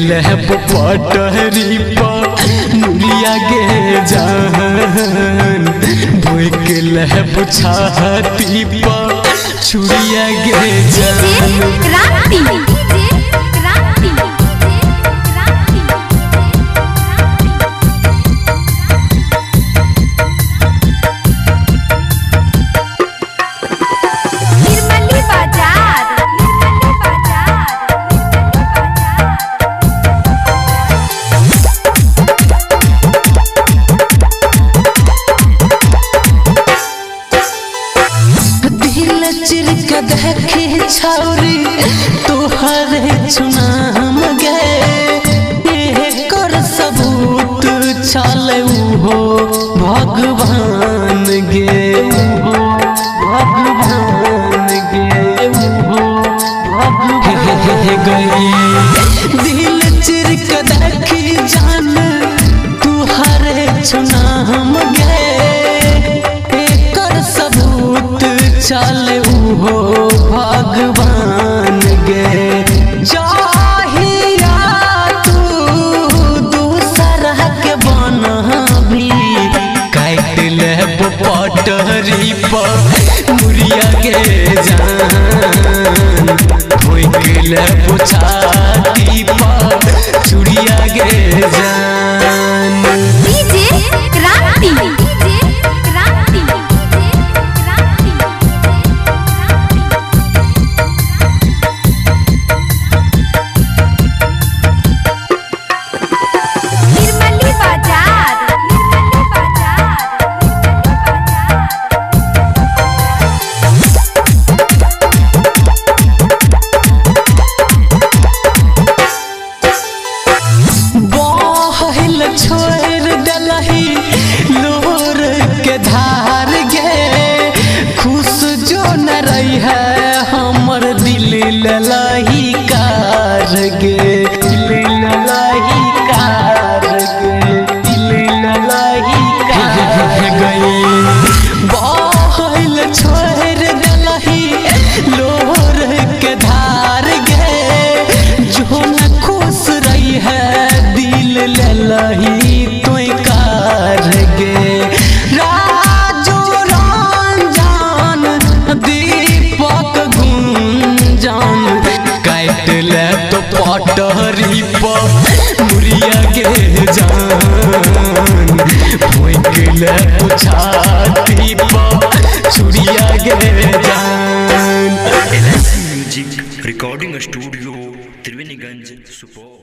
लहब पटहरी पर मुरिया गे जान भोग लहब छाती पर छुरिया गे जान। देखे छौरी तोहरे चुनाम गे कर सबूत चले हो भगवान गे भगवान गे गई दिल चिर के देखी जान तोहरे चुनाम गे कर सबूत चले हो भगवान गे। चाहिया तू दूसरा के बना भी काट लेब पटहरी पर मुरिया गे जान भोग लेब छाती पर चुरिया गे जान। छोड़ दलही लोर के धार गे खुश जो न रही है हमर दिल ललही कार गे दिल ललही कार गे दिल ललही कार गई बहल छोड़ दलही लोर के धार गे जो न खुश रही है दिल ललही तोय कार गे। राजू रंजन दीपक गुंजन काट ले तो पटहरी पर मुरिया गे जान भोग ले तो छाती पर छुरिया गे जान। LIC music recording studio Triveniganj Supaul.